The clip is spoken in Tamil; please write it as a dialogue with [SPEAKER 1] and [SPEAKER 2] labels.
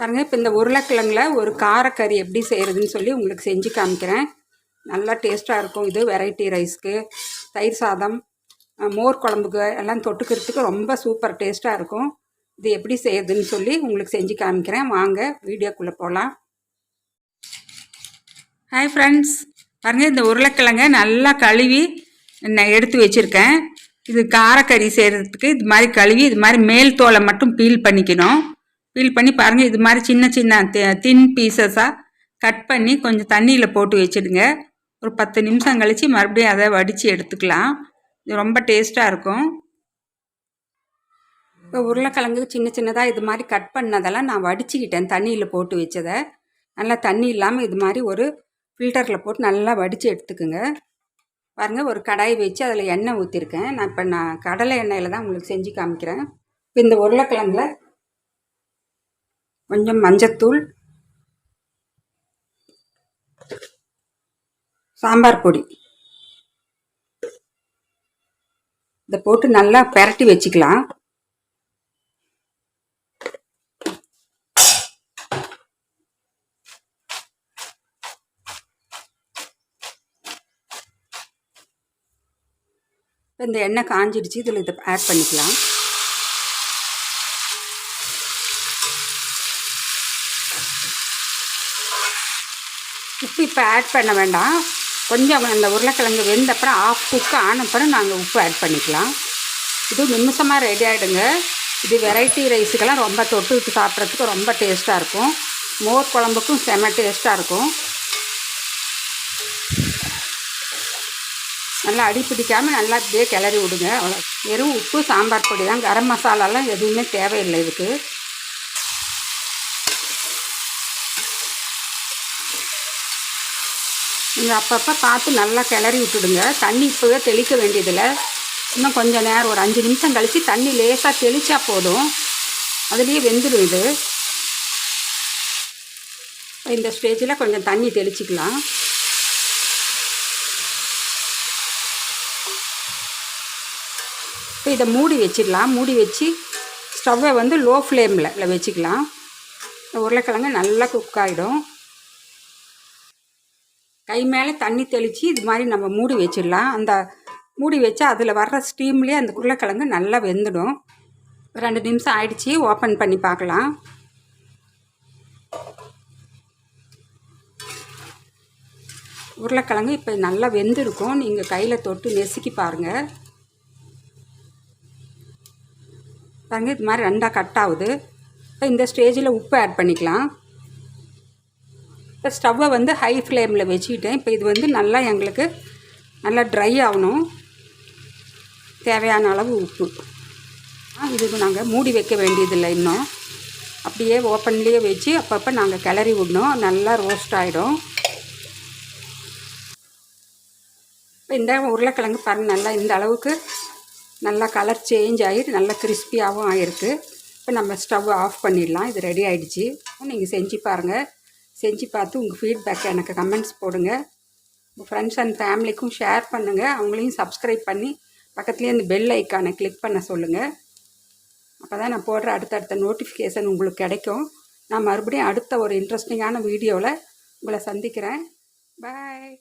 [SPEAKER 1] பாருங்கள், இப்போ இந்த உருளைக்கிழங்குல ஒரு காரக்கறி எப்படி செய்கிறதுன்னு சொல்லி உங்களுக்கு செஞ்சு காமிக்கிறேன். நல்லா டேஸ்ட்டாக இருக்கும். இது வெரைட்டி ரைஸ்க்கு, தயிர் சாதம், மோர் குழம்புக்கு எல்லாம் தொட்டுக்கிறதுக்கு ரொம்ப சூப்பர் டேஸ்ட்டாக இருக்கும். இது எப்படி செய்யுதுன்னு சொல்லி உங்களுக்கு செஞ்சு காமிக்கிறேன். வாங்க வீடியோக்குள்ளே போகலாம். ஹாய் ஃப்ரெண்ட்ஸ், பாருங்கள், இந்த உருளைக்கிழங்கை நல்லா கழுவி நான் எடுத்து வச்சுருக்கேன். இது காரக்கறி செய்கிறதுக்கு இது மாதிரி கழுவி இது மாதிரி மேல் தோலை மட்டும் பீல் பண்ணிக்கணும். பீல் பண்ணி பாருங்கள், இது மாதிரி சின்ன சின்ன தின் பீசஸாக கட் பண்ணி கொஞ்சம் தண்ணியில் போட்டு வச்சுடுங்க. ஒரு 10 நிமிஷம் கழித்து மறுபடியும் அதை வடித்து எடுத்துக்கலாம். இது ரொம்ப டேஸ்ட்டாக இருக்கும். இப்போ உருளைக்கிழங்கு சின்ன சின்னதாக இது மாதிரி கட் பண்ணதெல்லாம் நான் வடிச்சுக்கிட்டேன். தண்ணியில் போட்டு வச்சதை நல்லா தண்ணி இல்லாமல் இது மாதிரி ஒரு ஃபில்டரில் போட்டு நல்லா வடித்து எடுத்துக்குங்க. பாருங்கள், ஒரு கடாய் வச்சு அதில் எண்ணெய் ஊற்றிருக்கேன். நான் கடலை எண்ணெயில் தான் உங்களுக்கு செஞ்சு காமிக்கிறேன். இப்போ இந்த உருளைக்கிழங்குல கொஞ்சம் மஞ்சத்தூள், சாம்பார் பொடி இதை போட்டு நல்லா பெரட்டி வச்சுக்கலாம். இந்த எண்ணெய் காஞ்சிடுச்சு, இதில் இதை ஆட் பண்ணிக்கலாம். உப்பு இப்போ ஆட் பண்ண வேண்டாம். கொஞ்சம் அந்த உருளைக்கிழங்கு வெந்தப்புறம் ஆஃப் குக்கு ஆனப்புறம் நாங்கள் உப்பு ஆட் பண்ணிக்கலாம். இது நிமிஷமாக ரெடி ஆகிடுங்க. இது வெரைட்டி ரைஸுக்கெல்லாம் ரொம்ப தொட்டுக்கிட்டு சாப்பிட்றதுக்கு ரொம்ப டேஸ்ட்டாக இருக்கும். மோர் குழம்புக்கும் செம டேஸ்ட்டாக இருக்கும். நல்லா அடி பிடிக்காமல் நல்லா இப்படியே கிளறி விடுங்க. அவ்வளோ, வெறும் உப்பு சாம்பார் பொடி தான், கரம் மசாலாலாம் எதுவுமே தேவையில்லை இதுக்கு. நீங்கள் அப்பப்போ பார்த்து நல்லா கிளறி விட்டுடுங்க. தண்ணி இப்போவே தெளிக்க வேண்டியதில்லை. இன்னும் கொஞ்சம் நேரம் ஒரு 5 நிமிஷம் கழித்து தண்ணி லேசாக தெளித்தா போதும், அதுலேயே வெந்துடும் இது. இந்த ஸ்டேஜில் கொஞ்சம் தண்ணி தெளிச்சிக்கலாம். இப்போ இதை மூடி வச்சிடலாம். மூடி வச்சு ஸ்டவ்வை வந்து லோ ஃப்ளேமில் வச்சுக்கலாம். உருளைக்கிழங்கு நல்லா குக் ஆகிடும். கை மேலே தண்ணி தெளித்து இது மாதிரி நம்ம மூடி வச்சிடலாம். அந்த மூடி வச்சா அதில் வர்ற ஸ்டீம்லேயே அந்த உருளைக்கிழங்கு நல்லா வெந்துடும். 2 நிமிஷம் ஆயிடுச்சு, ஓப்பன் பண்ணி பார்க்கலாம். உருளைக்கிழங்கு இப்போ நல்லா வெந்திருக்கும். நீங்கள் கையில் தொட்டு நெசுக்கி பாருங்கள். பாருங்கள், இது மாதிரி 2ஆக கட் ஆகுது. இப்போ இந்த ஸ்டேஜில் உப்பு ஆட் பண்ணிக்கலாம். இப்போ ஸ்டவ்வை வந்து ஹை ஃப்ளேமில் வச்சுக்கிட்டேன். இப்போ இது வந்து நல்லா எங்களுக்கு நல்லா ட்ரை ஆகணும். தேவையான அளவு உப்பு. இதுக்கு நாங்கள் மூடி வைக்க வேண்டியதில்லை. இன்னும் அப்படியே ஓப்பன்லேயே வச்சு அப்பப்போ நாங்கள் கிளறி விடணும். நல்லா ரோஸ்ட் ஆகிடும். இப்போ இந்த உருளைக்கிழங்கு பாருங்கள், நல்லா இந்த அளவுக்கு நல்லா கலர் சேஞ்ச் ஆகி நல்லா கிறிஸ்பியாகவும் ஆகிருக்கு. இப்போ நம்ம ஸ்டவ் ஆஃப் பண்ணிடலாம். இது ரெடி ஆகிடுச்சு. நீங்கள் செஞ்சு பாருங்கள். செஞ்சு பார்த்து உங்கள் ஃபீட்பேக்கை எனக்கு கமெண்ட்ஸ் போடுங்க. உங்கள் ஃப்ரெண்ட்ஸ் அண்ட் ஃபேமிலிக்கும் ஷேர் பண்ணுங்கள். அவங்களையும் சப்ஸ்கிரைப் பண்ணி பக்கத்துலேயே இந்த பெல் ஐக்கானை கிளிக் பண்ண சொல்லுங்கள். அப்போ தான் நான் போடுற அடுத்தடுத்த நோட்டிஃபிகேஷன் உங்களுக்கு கிடைக்கும். நான் மறுபடியும் அடுத்த ஒரு இன்ட்ரெஸ்டிங்கான வீடியோவில் உங்களை சந்திக்கிறேன். பாய்.